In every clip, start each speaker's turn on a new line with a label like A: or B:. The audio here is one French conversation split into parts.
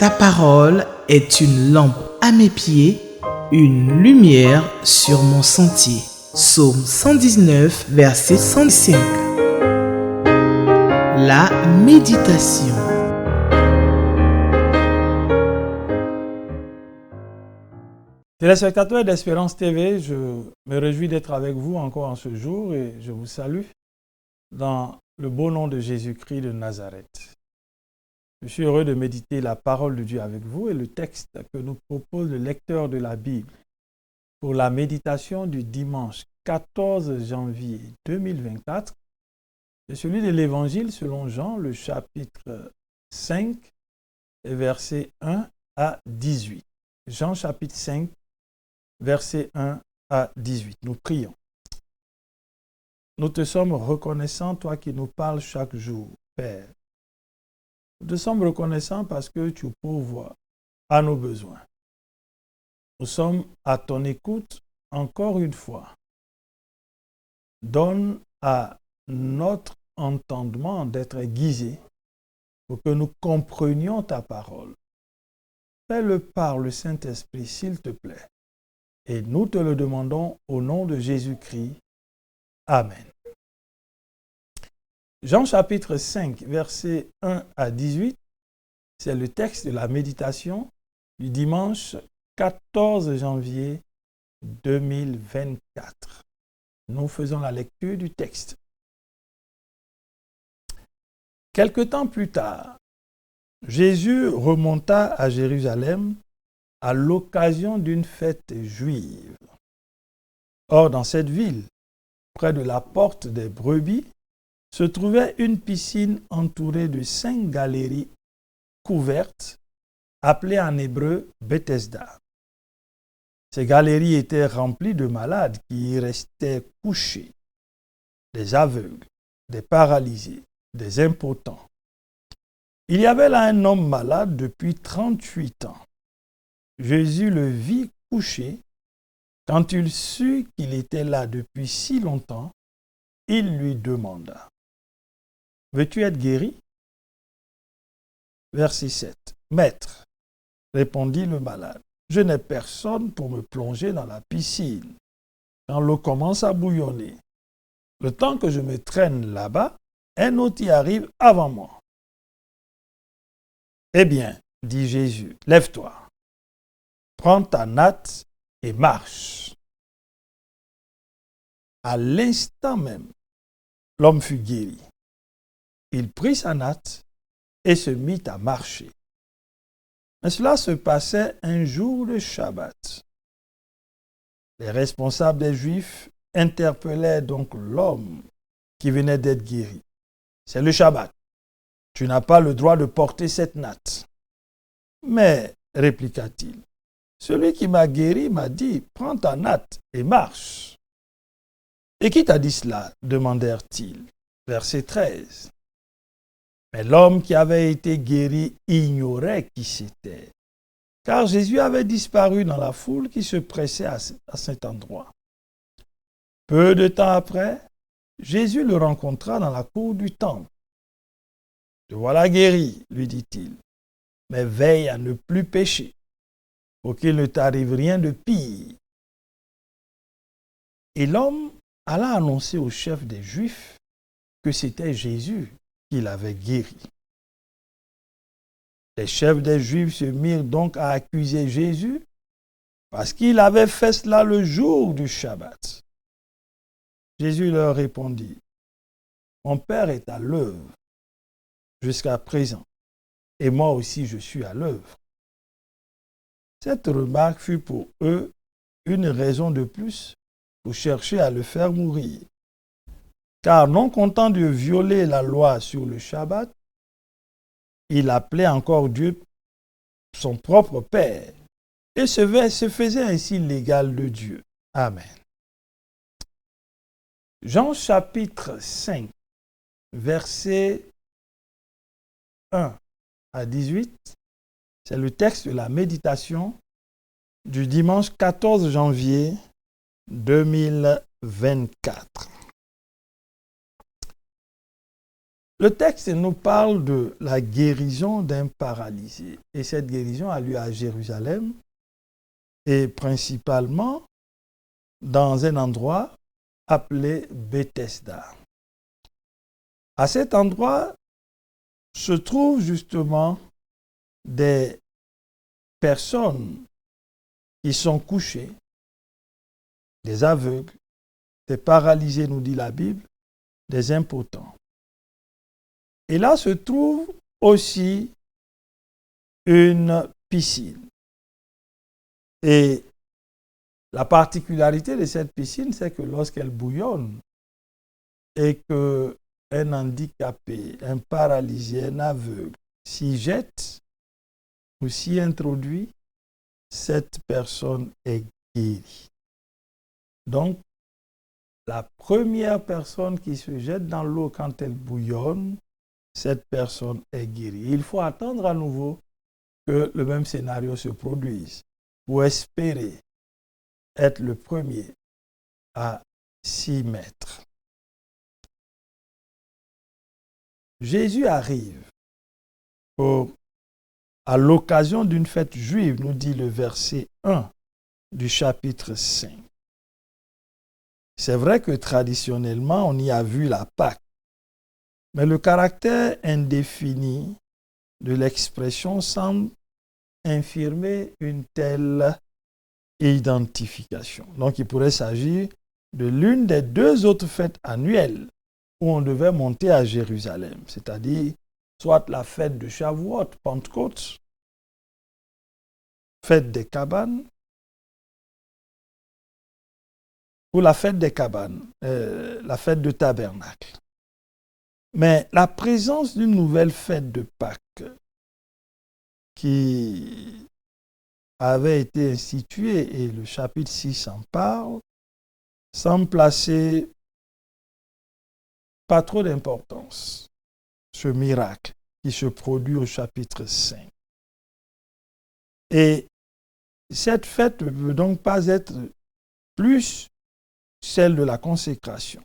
A: Ta parole est une lampe à mes pieds, une lumière sur mon sentier. Psaume 119, verset 105. La méditation.
B: Téléspectateurs d'Espérance TV, je me réjouis d'être avec vous encore en ce jour et je vous salue dans le beau nom de Jésus-Christ de Nazareth. Je suis heureux de méditer la parole de Dieu avec vous et le texte que nous propose le lecteur de la Bible pour la méditation du dimanche 14 janvier 2024 est celui de l'Évangile selon Jean, le chapitre 5, versets 1 à 18. Jean chapitre 5, versets 1 à 18. Nous prions. Nous te sommes reconnaissants, toi qui nous parles chaque jour, Père. Nous te sommes reconnaissants parce que tu pourvois à nos besoins. Nous sommes à ton écoute encore une fois. Donne à notre entendement d'être aiguisé pour que nous comprenions ta parole. Fais-le par le Saint-Esprit, s'il te plaît. Et nous te le demandons au nom de Jésus-Christ. Amen. Jean chapitre 5, versets 1 à 18, c'est le texte de la méditation du dimanche 14 janvier 2024. Nous faisons la lecture du texte. Quelque temps plus tard, Jésus remonta à Jérusalem à l'occasion d'une fête juive. Or, dans cette ville, près de la porte des brebis, se trouvait une piscine entourée de 5 galeries couvertes, appelées en hébreu Bethesda. Ces galeries étaient remplies de malades qui y restaient couchés, des aveugles, des paralysés, des impotents. Il y avait là un homme malade depuis 38 ans. Jésus le vit couché. Quand il sut qu'il était là depuis si longtemps, il lui demanda: « Veux-tu être guéri ?» Verset 7. « Maître, répondit le malade, je n'ai personne pour me plonger dans la piscine. Quand l'eau commence à bouillonner, le temps que je me traîne là-bas, un autre y arrive avant moi. » « Eh bien, dit Jésus, lève-toi, prends ta natte et marche. » À l'instant même, l'homme fut guéri. Il prit sa natte et se mit à marcher. Mais cela se passait un jour de Shabbat. Les responsables des Juifs interpellaient donc l'homme qui venait d'être guéri. « C'est le Shabbat. Tu n'as pas le droit de porter cette natte. » « Mais, répliqua-t-il, celui qui m'a guéri m'a dit, prends ta natte et marche. » « Et qui t'a dit cela ?» demandèrent-ils. Verset 13. Mais l'homme qui avait été guéri ignorait qui c'était, car Jésus avait disparu dans la foule qui se pressait à cet endroit. Peu de temps après, Jésus le rencontra dans la cour du temple. « Te voilà guéri, lui dit-il, mais veille à ne plus pécher, pour qu'il ne t'arrive rien de pire. » Et l'homme alla annoncer au chef des Juifs que c'était Jésus qui l'avait guéri. Les chefs des Juifs se mirent donc à accuser Jésus parce qu'il avait fait cela le jour du Shabbat. Jésus leur répondit: « Mon Père est à l'œuvre jusqu'à présent, et moi aussi je suis à l'œuvre. » Cette remarque fut pour eux une raison de plus pour chercher à le faire mourir. Car non content de violer la loi sur le Shabbat, il appelait encore Dieu son propre Père et se faisait ainsi l'égal de Dieu. Amen. Jean chapitre 5, versets 1 à 18, c'est le texte de la méditation du dimanche 14 janvier 2024. Le texte nous parle de la guérison d'un paralysé. Et cette guérison a lieu à Jérusalem et principalement dans un endroit appelé Bethesda. À cet endroit se trouvent justement des personnes qui sont couchées, des aveugles, des paralysés, nous dit la Bible, des impotents. Et là se trouve aussi une piscine. Et la particularité de cette piscine, c'est que lorsqu'elle bouillonne et qu'un handicapé, un paralysé, un aveugle s'y jette ou s'y introduit, cette personne est guérie. Donc, la première personne qui se jette dans l'eau quand elle bouillonne, cette personne est guérie. Il faut attendre à nouveau que le même scénario se produise pour espérer être le premier à s'y mettre. Jésus arrive à l'occasion d'une fête juive, nous dit le verset 1 du chapitre 5. C'est vrai que traditionnellement, on y a vu la Pâque, mais le caractère indéfini de l'expression semble infirmer une telle identification. Donc, il pourrait s'agir de l'une des deux autres fêtes annuelles où on devait monter à Jérusalem, c'est-à-dire soit la fête de Shavuot, Pentecôte, fête des cabanes, ou la fête des cabanes, la fête de tabernacle. Mais la présence d'une nouvelle fête de Pâques qui avait été instituée, et le chapitre 6 en parle, semble placer pas trop d'importance ce miracle qui se produit au chapitre 5. Et cette fête ne peut donc pas être plus celle de la consécration.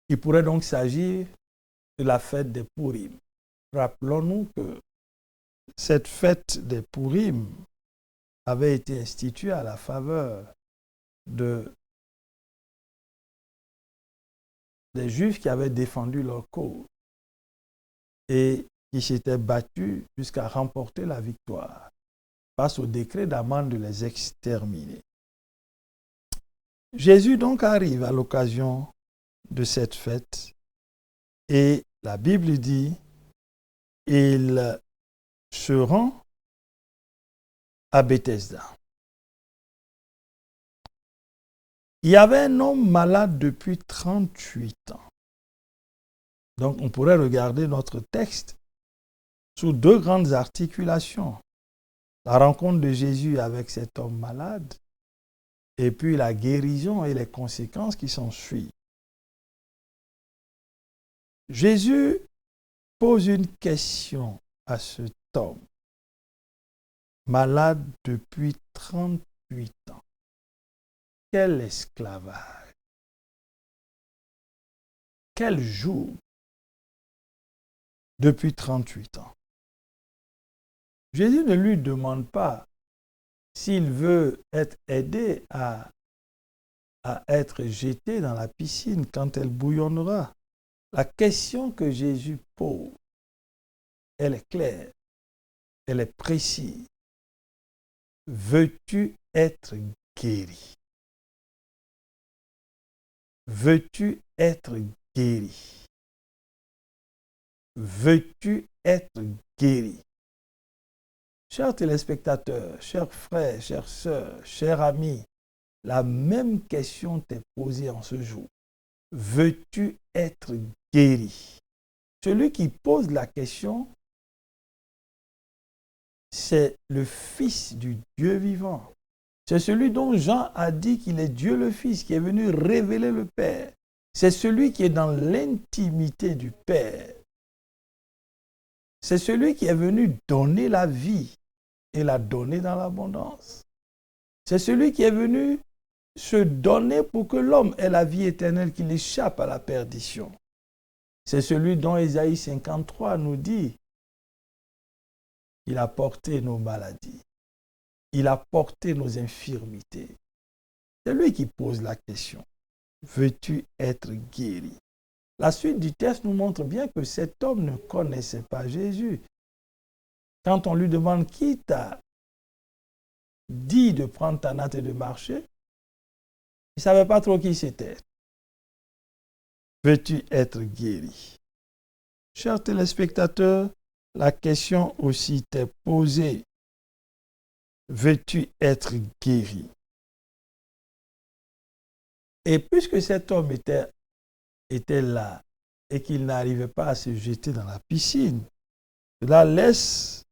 B: Il pourrait donc s'agir de la fête des Pourim. Rappelons-nous que cette fête des Pourim avait été instituée à la faveur des Juifs qui avaient défendu leur cause et qui s'étaient battus jusqu'à remporter la victoire face au décret d'Aman de les exterminer. Jésus donc arrive à l'occasion de cette fête et la Bible dit il se rend à Bethesda. Il y avait un homme malade depuis 38 ans. Donc on pourrait regarder notre texte sous deux grandes articulations. La rencontre de Jésus avec cet homme malade et puis la guérison et les conséquences qui s'en suivent. Jésus pose une question à cet homme malade depuis 38 ans. Quel esclavage! Quel joug depuis 38 ans! Jésus ne lui demande pas s'il veut être aidé à être jeté dans la piscine quand elle bouillonnera. La question que Jésus pose, elle est claire, elle est précise. Veux-tu être guéri? Veux-tu être guéri? Veux-tu être guéri? Chers téléspectateurs, chers frères, chères sœurs, chers amis, la même question t'est posée en ce jour. Veux-tu être guéri? Celui qui pose la question, c'est le Fils du Dieu vivant. C'est celui dont Jean a dit qu'il est Dieu le Fils, qui est venu révéler le Père. C'est celui qui est dans l'intimité du Père. C'est celui qui est venu donner la vie et la donner dans l'abondance. C'est celui qui est venu se donner pour que l'homme ait la vie éternelle, qu'il échappe à la perdition. C'est celui dont Ésaïe 53 nous dit qu'il a porté nos maladies. Il a porté nos infirmités. C'est lui qui pose la question. Veux-tu être guéri? La suite du texte nous montre bien que cet homme ne connaissait pas Jésus. Quand on lui demande qui t'a dit de prendre ta natte et de marcher, il ne savait pas trop qui c'était. Veux-tu être guéri? Chers téléspectateurs, la question aussi t'est posée. Veux-tu être guéri? Et puisque cet homme était là et qu'il n'arrivait pas à se jeter dans la piscine, cela laisse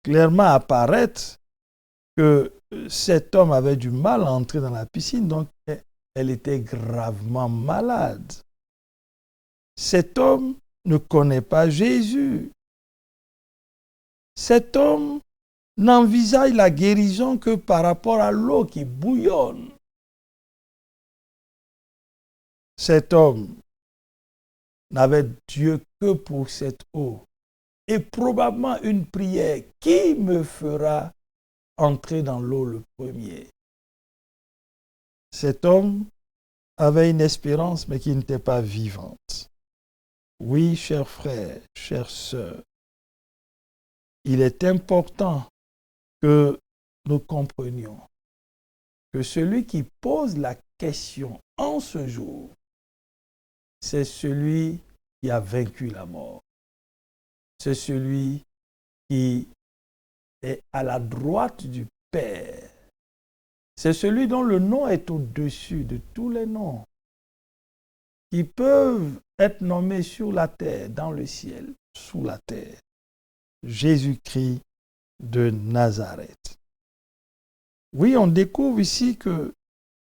B: clairement apparaître que cet homme avait du mal à entrer dans la piscine, donc elle était gravement malade. Cet homme ne connaît pas Jésus. Cet homme n'envisage la guérison que par rapport à l'eau qui bouillonne. Cet homme n'avait Dieu que pour cette eau et probablement une prière. Qui me fera entrer dans l'eau le premier? Cet homme avait une espérance mais qui n'était pas vivante. Oui, chers frères, chères sœurs, il est important que nous comprenions que celui qui pose la question en ce jour, c'est celui qui a vaincu la mort. C'est celui qui est à la droite du Père. C'est celui dont le nom est au-dessus de tous les noms, qui peuvent être nommés sur la terre, dans le ciel, sous la terre. Jésus-Christ de Nazareth. Oui, on découvre ici que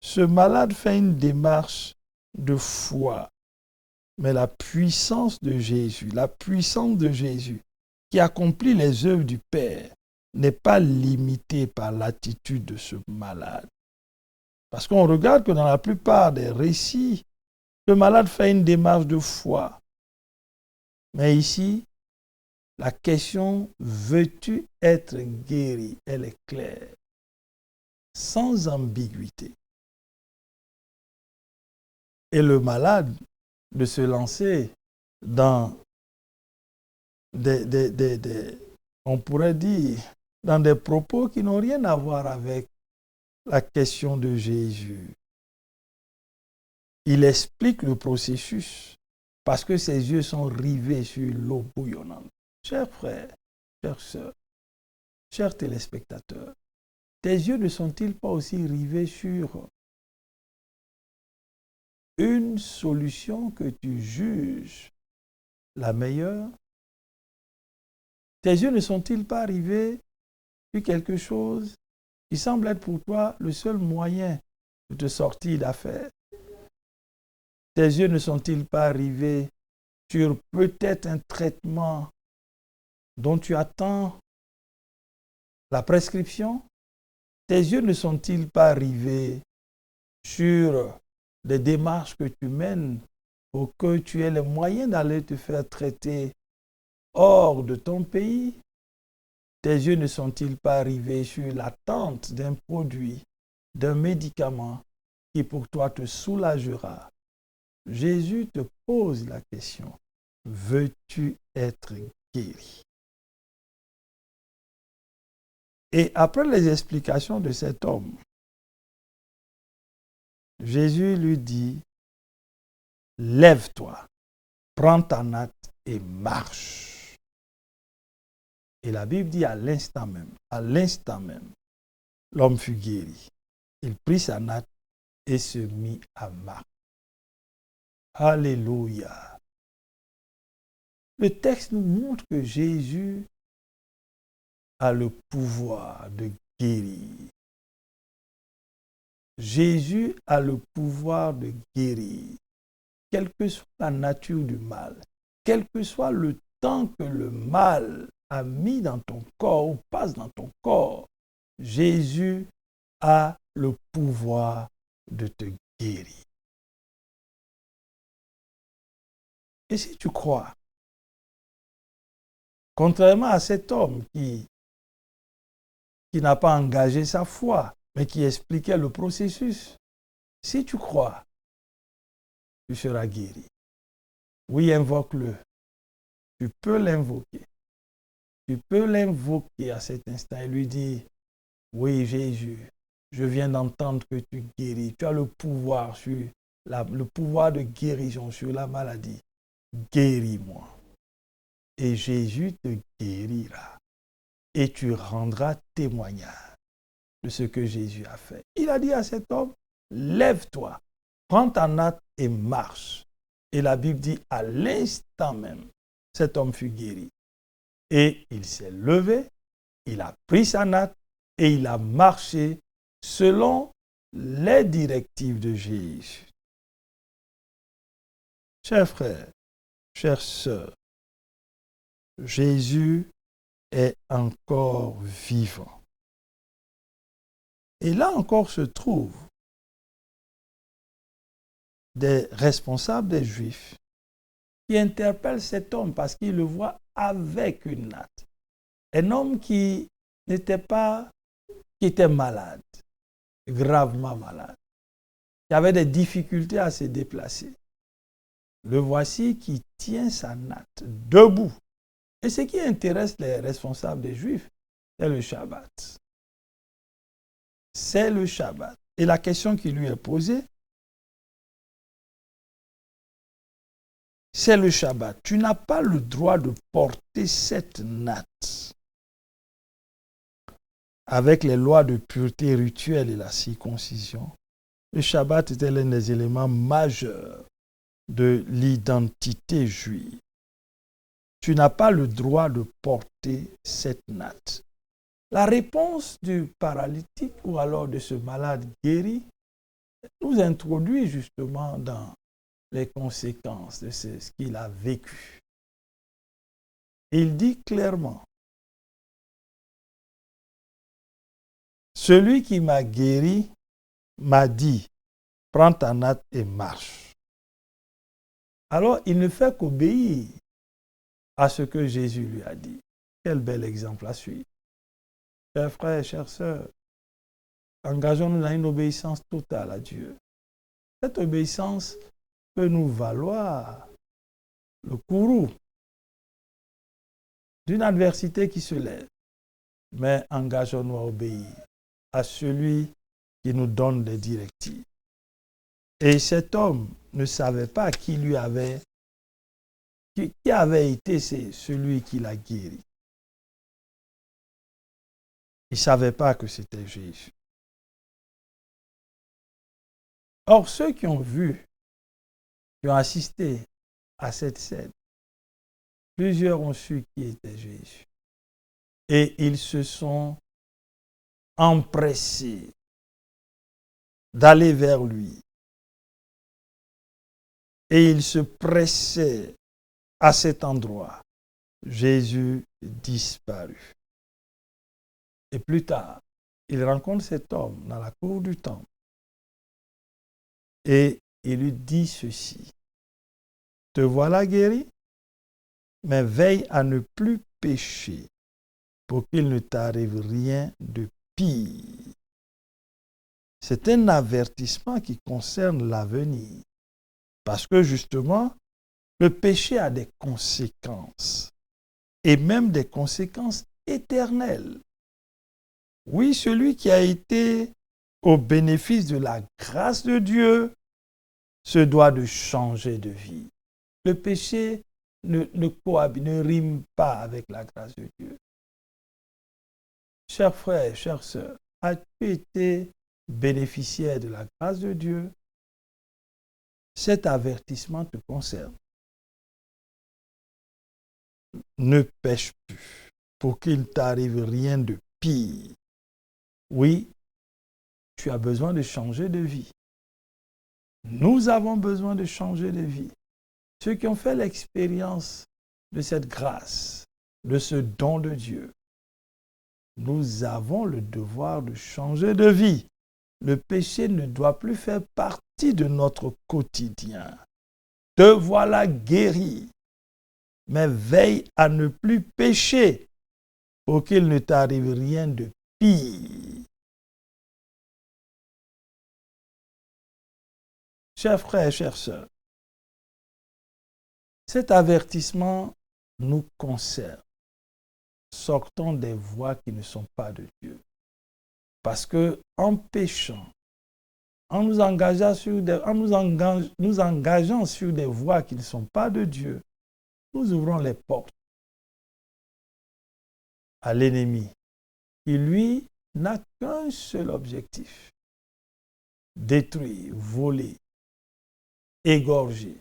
B: ce malade fait une démarche de foi. Mais la puissance de Jésus qui accomplit les œuvres du Père n'est pas limitée par l'attitude de ce malade. Parce qu'on regarde que dans la plupart des récits, le malade fait une démarche de foi. Mais ici, la question « veux-tu être guéri ?» elle est claire, sans ambiguïté. Et le malade de se lancer dans on pourrait dire, dans des propos qui n'ont rien à voir avec la question de Jésus. Il explique le processus parce que ses yeux sont rivés sur l'eau bouillonnante. Chers frères, chères sœurs, chers téléspectateurs, tes yeux ne sont-ils pas aussi rivés sur une solution que tu juges la meilleure? Tes yeux ne sont-ils pas rivés sur quelque chose qui semble être pour toi le seul moyen de te sortir d'affaire? Tes yeux ne sont-ils pas rivés sur peut-être un traitement dont tu attends la prescription? Tes yeux ne sont-ils pas rivés sur des démarches que tu mènes pour que tu aies les moyens d'aller te faire traiter hors de ton pays? Tes yeux ne sont-ils pas rivés sur l'attente d'un produit, d'un médicament qui pour toi te soulagera? Jésus te pose la question, veux-tu être guéri? Et après les explications de cet homme, Jésus lui dit, lève-toi, prends ta natte et marche. Et la Bible dit à l'instant même, l'homme fut guéri. Il prit sa natte et se mit à marcher. Alléluia. Le texte nous montre que Jésus a le pouvoir de guérir. Jésus a le pouvoir de guérir. Quelle que soit la nature du mal, quel que soit le temps que le mal a mis dans ton corps ou passe dans ton corps, Jésus a le pouvoir de te guérir. Et si tu crois, contrairement à cet homme qui n'a pas engagé sa foi, mais qui expliquait le processus, si tu crois, tu seras guéri. Oui, invoque-le. Tu peux l'invoquer. Tu peux l'invoquer à cet instant et lui dire, oui, Jésus, je viens d'entendre que tu guéris. Tu as le pouvoir le pouvoir de guérison sur la maladie. Guéris-moi. Et Jésus te guérira. Et tu rendras témoignage de ce que Jésus a fait. Il a dit à cet homme, lève-toi, prends ta natte et marche. Et la Bible dit, à l'instant même, cet homme fut guéri. Et il s'est levé, il a pris sa natte et il a marché selon les directives de Jésus. Chers frères, chères sœurs, Jésus est encore vivant. Et là encore se trouvent des responsables des Juifs qui interpellent cet homme parce qu'ils le voient avec une natte. Un homme qui était malade, gravement malade, qui avait des difficultés à se déplacer. Le voici qui tient sa natte debout. Et ce qui intéresse les responsables des Juifs, c'est le Shabbat. C'est le Shabbat. Et la question qui lui est posée, c'est le Shabbat. Tu n'as pas le droit de porter cette natte. Avec les lois de pureté rituelle et la circoncision, le Shabbat était l'un des éléments majeurs de l'identité juive. Tu n'as pas le droit de porter cette natte. La réponse du paralytique ou alors de ce malade guéri nous introduit justement dans les conséquences de ce qu'il a vécu. Il dit clairement, celui qui m'a guéri m'a dit, prends ta natte et marche. Alors, il ne fait qu'obéir à ce que Jésus lui a dit. Quel bel exemple à suivre. Chers frères, chères sœurs, engageons-nous dans une obéissance totale à Dieu. Cette obéissance peut nous valoir le courroux d'une adversité qui se lève. Mais engageons-nous à obéir à celui qui nous donne des directives. Et cet homme ne savait pas qui avait été celui qui l'a guéri. Il ne savait pas que c'était Jésus. Or, ceux qui ont vu, qui ont assisté à cette scène, plusieurs ont su qui était Jésus. Et ils se sont empressés d'aller vers lui. Et ils se pressaient à cet endroit. Jésus disparut. Et plus tard, il rencontre cet homme dans la cour du temple. Et il lui dit ceci. Te voilà guéri, mais veille à ne plus pécher pour qu'il ne t'arrive rien de pire. C'est un avertissement qui concerne l'avenir. Parce que justement, le péché a des conséquences. Et même des conséquences éternelles. Oui, celui qui a été au bénéfice de la grâce de Dieu se doit de changer de vie. Le péché ne rime pas avec la grâce de Dieu. Chers frères, chères sœurs, as-tu été bénéficiaire de la grâce de Dieu? Cet avertissement te concerne. Ne pêche plus pour qu'il ne t'arrive rien de pire. Oui, tu as besoin de changer de vie. Nous avons besoin de changer de vie. Ceux qui ont fait l'expérience de cette grâce, de ce don de Dieu, nous avons le devoir de changer de vie. Le péché ne doit plus faire partie de notre quotidien. te voilà guéri, mais veille à ne plus pécher pour qu'il ne t'arrive rien de pire. Chers frères et chères sœurs, cet avertissement nous concerne. Sortons des voies qui ne sont pas de Dieu. Parce que en péchant, en nous engageant sur des voies qui ne sont pas de Dieu, nous ouvrons les portes à l'ennemi, qui lui n'a qu'un seul objectif: détruire, voler, égorger.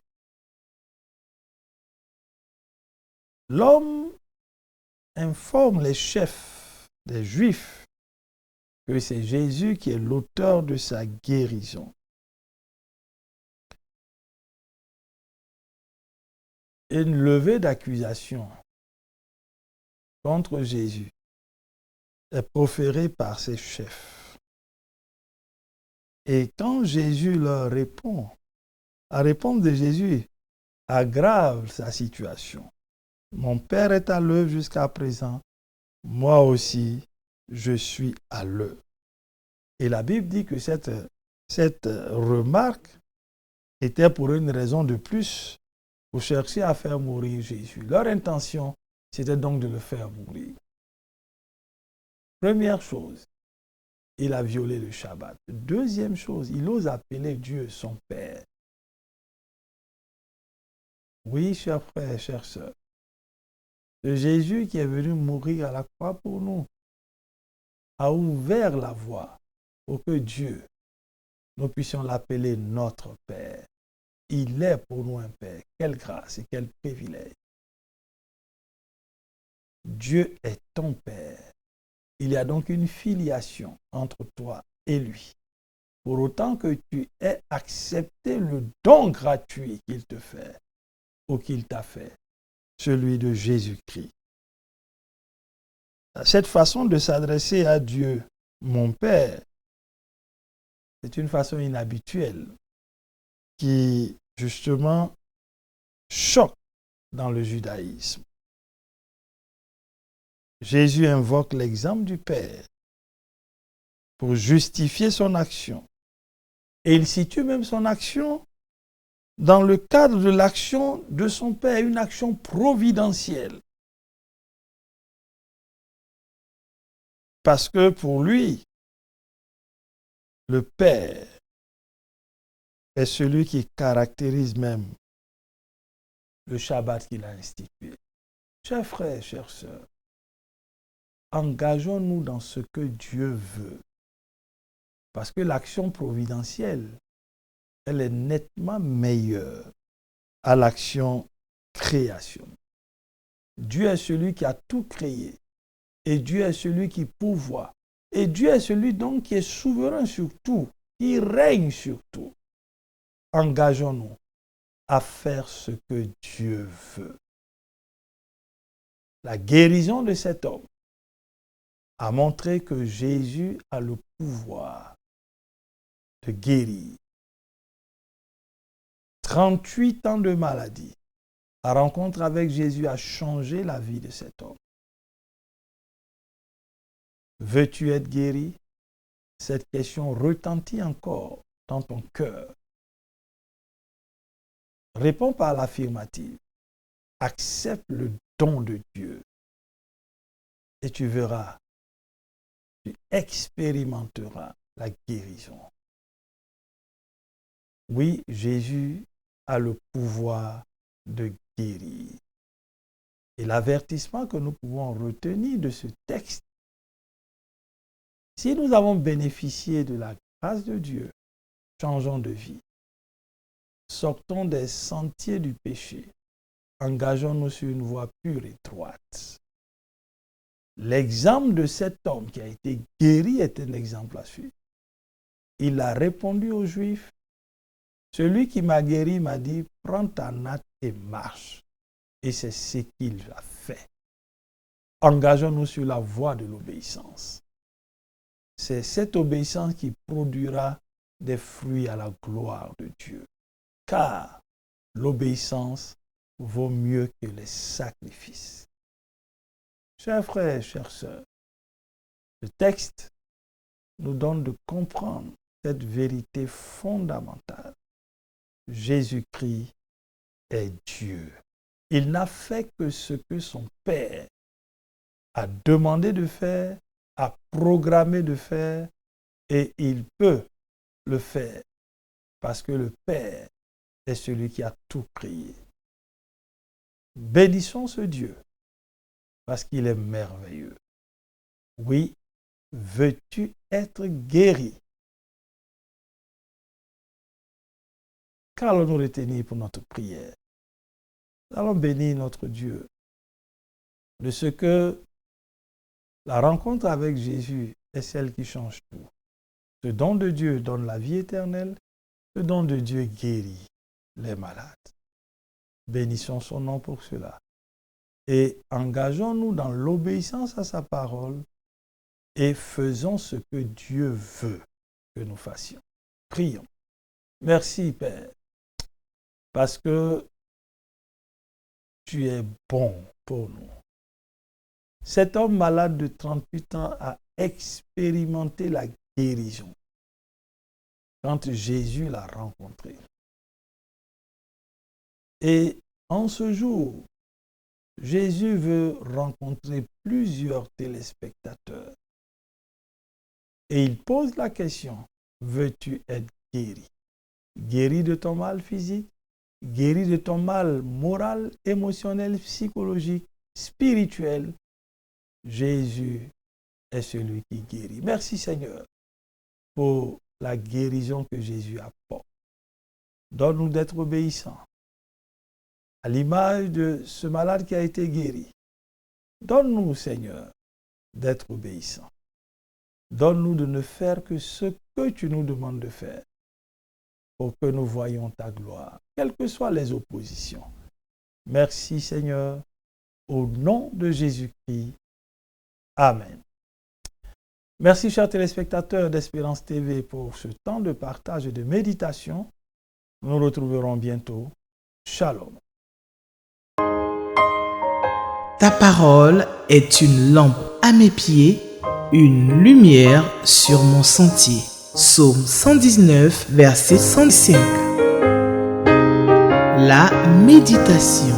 B: L'homme informe les chefs des Juifs que c'est Jésus qui est l'auteur de sa guérison. Une levée d'accusation contre Jésus est proférée par ses chefs. Et quand Jésus leur répond, la réponse de Jésus aggrave sa situation. Mon Père est à l'œuvre jusqu'à présent, moi aussi, je suis à l'œuvre. Et la Bible dit que cette remarque était pour une raison de plus, pour chercher à faire mourir Jésus. Leur intention, c'était donc de le faire mourir. Première chose, il a violé le Shabbat. Deuxième chose, il ose appeler Dieu son Père. Oui, chers frères et chères sœurs, c'est Jésus qui est venu mourir à la croix pour nous, a ouvert la voie pour que Dieu, nous puissions l'appeler notre Père. Il est pour nous un Père. Quelle grâce et quel privilège. Dieu est ton Père. Il y a donc une filiation entre toi et lui. Pour autant que tu aies accepté le don gratuit qu'il te fait ou qu'il t'a fait, celui de Jésus-Christ. Cette façon de s'adresser à Dieu, mon Père, c'est une façon inhabituelle qui, justement, choque dans le judaïsme. Jésus invoque l'exemple du Père pour justifier son action. Et il situe même son action dans le cadre de l'action de son Père, une action providentielle. Parce que pour lui, le Père est celui qui caractérise même le Shabbat qu'il a institué. Chers frères, chères sœurs, engageons-nous dans ce que Dieu veut. Parce que l'action providentielle, elle est nettement meilleure à l'action création. Dieu est celui qui a tout créé. Et Dieu est celui qui pourvoit. Et Dieu est celui donc qui est souverain sur tout, qui règne sur tout. Engageons-nous à faire ce que Dieu veut. La guérison de cet homme a montré que Jésus a le pouvoir de guérir. 38 ans de maladie. La rencontre avec Jésus a changé la vie de cet homme. Veux-tu être guéri? Cette question retentit encore dans ton cœur. Réponds par l'affirmative. Accepte le don de Dieu. Et tu verras, tu expérimenteras la guérison. Oui, Jésus a le pouvoir de guérir. Et l'avertissement que nous pouvons retenir de ce texte, si nous avons bénéficié de la grâce de Dieu, changeons de vie. Sortons des sentiers du péché. Engageons-nous sur une voie pure et droite. L'exemple de cet homme qui a été guéri est un exemple à suivre. Il a répondu aux Juifs, celui qui m'a guéri m'a dit, prends ta natte et marche. Et c'est ce qu'il a fait. Engageons-nous sur la voie de l'obéissance. C'est cette obéissance qui produira des fruits à la gloire de Dieu. Car l'obéissance vaut mieux que les sacrifices. Chers frères, chères sœurs, le texte nous donne de comprendre cette vérité fondamentale. Jésus-Christ est Dieu. Il n'a fait que ce que son Père a demandé de faire, a programmé de faire, et il peut le faire parce que le Père est celui qui a tout créé. Bénissons ce Dieu parce qu'il est merveilleux. Oui, veux-tu être guéri? Qu'allons-nous retenir pour notre prière? Nous allons bénir notre Dieu de ce que la rencontre avec Jésus est celle qui change tout. Ce don de Dieu donne la vie éternelle, ce don de Dieu guérit les malades. Bénissons son nom pour cela. Et engageons-nous dans l'obéissance à sa parole et faisons ce que Dieu veut que nous fassions. Prions. Merci, Père, parce que tu es bon pour nous. Cet homme malade de 38 ans a expérimenté la guérison quand Jésus l'a rencontré. Et en ce jour, Jésus veut rencontrer plusieurs téléspectateurs. Et il pose la question, veux-tu être guéri? Guéri de ton mal physique, guéri de ton mal moral, émotionnel, psychologique, spirituel. Jésus est celui qui guérit. Merci Seigneur pour la guérison que Jésus apporte. Donne-nous d'être obéissants. À l'image de ce malade qui a été guéri. Donne-nous Seigneur d'être obéissants. Donne-nous de ne faire que ce que tu nous demandes de faire pour que nous voyions ta gloire, quelles que soient les oppositions. Merci Seigneur, au nom de Jésus-Christ. Amen. Merci chers téléspectateurs d'Espérance TV pour ce temps de partage et de méditation. Nous nous retrouverons bientôt. Shalom.
A: Ta parole est une lampe à mes pieds, une lumière sur mon sentier. Psaume 119, verset 105. La méditation.